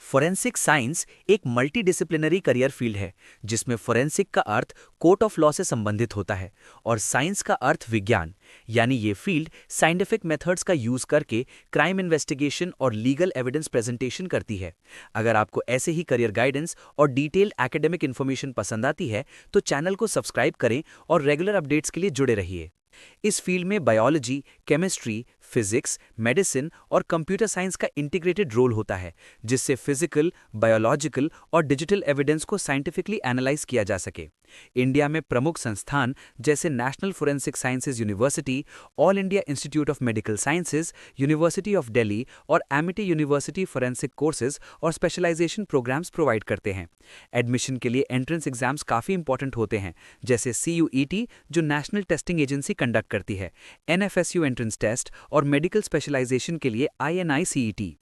Forensic science एक multidisciplinary career field है जिसमें फोरेंसिक का अर्थ कोर्ट ऑफ लॉ से संबंधित होता है और साइंस का अर्थ विज्ञान। यानी ये फील्ड साइंटिफिक मेथड्स का यूज करके क्राइम इन्वेस्टिगेशन और लीगल एविडेंस प्रेजेंटेशन करती है। अगर आपको ऐसे ही करियर गाइडेंस और डिटेल्ड एकेडमिक इन्फॉर्मेशन पसंद आती है तो चैनल को सब्सक्राइब करें और रेगुलर अपडेट्स के लिए जुड़े रहिए। इस फील्ड में बायोलॉजी, केमिस्ट्री, फिजिक्स, मेडिसिन और कंप्यूटर साइंस का इंटीग्रेटेड रोल होता है, जिससे फिजिकल, बायोलॉजिकल और डिजिटल एविडेंस को साइंटिफिकली एनालाइज किया जा सके। इंडिया में प्रमुख संस्थान जैसे National Forensic Sciences University, All India Institute of Medical sciences, university of Delhi और एमिटी यूनिवर्सिटी फोरेंसिक कोर्सेज और स्पेशलाइजेशन प्रोग्राम्स प्रोवाइड करते हैं। एडमिशन के लिए एंट्रेंस एग्जाम्स काफ़ी इंपॉर्टेंट होते हैं, जैसे CUET जो नेशनल टेस्टिंग एजेंसी कंडक्ट करती है, NFSU एंट्रेंस टेस्ट और मेडिकल स्पेशलाइजेशन के लिए INI-CET।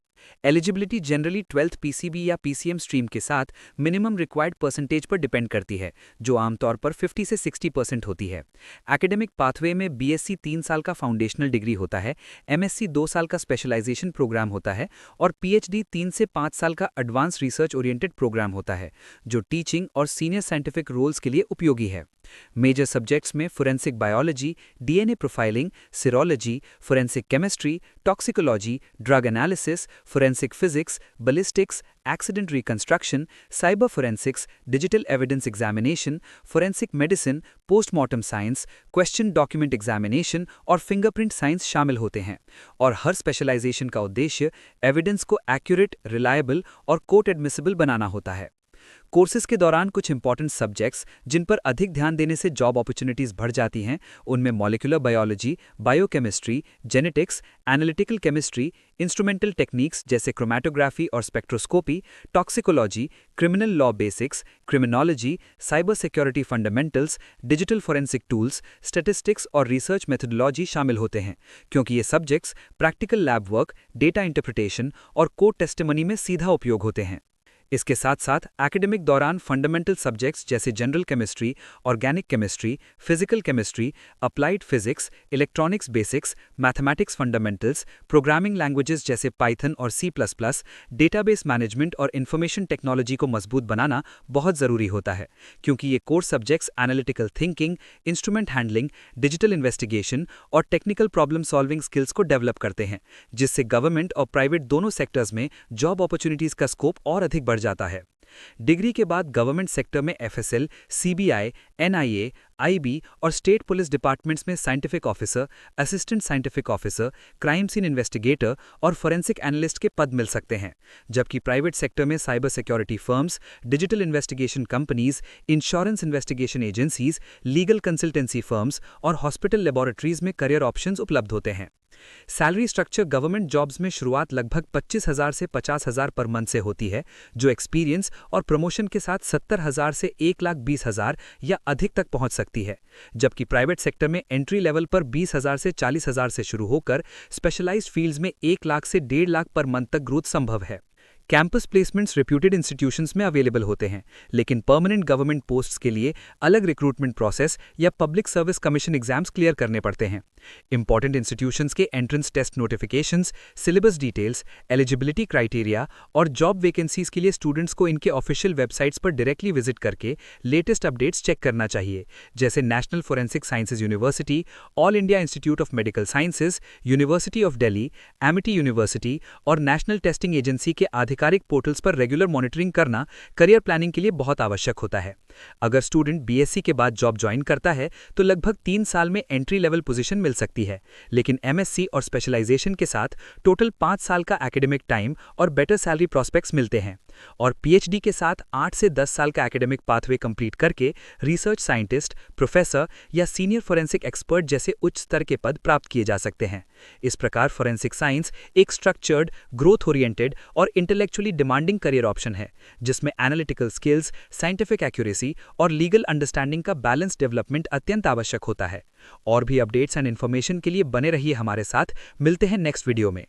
Eligibility generally 12th PCB या PCM स्ट्रीम के साथ मिनिमम रिक्वायर्ड परसेंटेज पर डिपेंड करती है, जो आमतौर पर 50 से 60% होती है। एकेडमिक पाथवे में BSc 3 साल का फाउंडेशनल डिग्री होता है, MSc 2 साल का स्पेशलाइजेशन प्रोग्राम होता है और PhD 3 से 5 साल का एडवांस रिसर्च ओरिएंटेड प्रोग्राम होता है, जो टीचिंग और सीनियर साइंटिफिक रोल्स के लिए उपयोगी है। मेजर सब्जेक्ट्स में forensic biology, DNA profiling, serology, forensic chemistry, toxicology, drug analysis, forensic physics, ballistics, accident reconstruction, cyber forensics, digital evidence examination, forensic medicine, postmortem science, question document examination और fingerprint science शामिल होते हैं। और हर specialisation का उद्देश्य evidence को accurate, reliable और court admissible बनाना होता है। कोर्सेज के दौरान कुछ इंपॉर्टेंट सब्जेक्ट्स जिन पर अधिक ध्यान देने से जॉब अपॉर्चुनिटीज बढ़ जाती हैं, उनमें molecular biology, biochemistry, genetics, analytical chemistry, instrumental techniques जैसे क्रोमैटोग्राफी और spectroscopy, toxicology, criminal law basics, criminology, cyber security fundamentals, digital forensic tools, statistics और रिसर्च मेथडोलॉजी शामिल होते हैं, क्योंकि ये subjects practical lab work, data interpretation और कोर्ट टेस्टिमनी में सीधा उपयोग होते हैं। इसके साथ साथ एकेडमिक दौरान फंडामेंटल सब्जेक्ट्स जैसे general chemistry, organic chemistry, physical chemistry, applied physics, electronics basics, mathematics fundamentals, programming languages जैसे पाइथन और C++, डेटाबेस मैनेजमेंट और इंफॉर्मेशन टेक्नोलॉजी को मजबूत बनाना बहुत ज़रूरी होता है, क्योंकि ये course subjects analytical thinking, instrument handling, digital investigation और टेक्निकल प्रॉब्लम सॉल्विंग स्किल्स को डेवलप करते हैं, जिससे गवर्नमेंट और प्राइवेट दोनों सेक्टर्स में जॉब अपॉर्चुनिटीज़ का स्कोप और अधिक बढ़ जाता है। डिग्री के बाद गवर्नमेंट सेक्टर में FSL, CBI, NIA, IB और स्टेट पुलिस डिपार्टमेंट्स में scientific officer, assistant scientific officer, crime scene investigator और फोरेंसिक एनालिस्ट के पद मिल सकते हैं, जबकि प्राइवेट सेक्टर में cyber security firms, digital investigation companies, insurance investigation agencies, legal consultancy firms और हॉस्पिटल लेबोरेटरीज में करियर ऑप्शंस उपलब्ध होते हैं। सैलरी स्ट्रक्चर गवर्नमेंट जॉब्स में शुरुआत लगभग 25,000 से 50,000 पर मंथ से होती है, जो एक्सपीरियंस और प्रमोशन के साथ 70,000 से 1,20,000 या अधिक तक पहुंच सकती है, जबकि प्राइवेट सेक्टर में एंट्री लेवल पर 20,000 से 40,000 से शुरू होकर स्पेशलाइज्ड फील्ड्स में 1 लाख से 1.5 लाख पर मंथ तक ग्रोथ संभव है। कैंपस प्लेसमेंट्स रेप्यूटेड इंस्टीट्यूशंस में अवेलेबल होते हैं, लेकिन परमानेंट गवर्नमेंट पोस्ट्स के लिए अलग रिक्रूटमेंट प्रोसेस या public service commission exams clear करने पड़ते हैं। इंपॉर्टेंट इंस्टीट्यूशंस के entrance test notifications, syllabus details, eligibility criteria और जॉब वैकेंसीज के लिए स्टूडेंट्स को इनके ऑफिशियल वेबसाइट्स पर डायरेक्टली विजिट करके लेटेस्ट अपडेट्स चेक करना चाहिए, जैसे National Forensic Sciences University, All India Institute of Medical sciences, university of Delhi, Amity university और नेशनल टेस्टिंग एजेंसी के आधिकारिक पोर्टल्स पर रेगुलर मॉनिटरिंग करना करियर प्लानिंग के लिए बहुत आवश्यक होता है। अगर स्टूडेंट BSc के बाद जॉब ज्वाइन करता है तो लगभग 3 साल में एंट्री लेवल पोजीशन मिल सकती है, लेकिन MSc और स्पेशलाइजेशन के साथ टोटल 5 साल का एकेडमिक टाइम और बेटर सैलरी प्रॉस्पेक्ट्स मिलते हैं। और PhD के साथ 8 से 10 साल का एकेडमिक पाथवे कंप्लीट करके रिसर्च साइंटिस्ट, प्रोफेसर या सीनियर फोरेंसिक एक्सपर्ट जैसे उच्च स्तर के पद प्राप्त किए जा सकते हैं। इस प्रकार फोरेंसिक साइंस एक स्ट्रक्चर्ड, ग्रोथ ओरिएंटेड और इंटेलेक्चुअली डिमांडिंग करियर ऑप्शन है, जिसमें एनालिटिकल स्किल्स, साइंटिफिक एक्यूरेसी और लीगल अंडरस्टैंडिंग का बैलेंस डेवलपमेंट अत्यंत आवश्यक होता है। और भी अपडेट्स एंड इन्फॉर्मेशन के लिए बने रहिए हमारे साथ। मिलते हैं नेक्स्ट वीडियो में।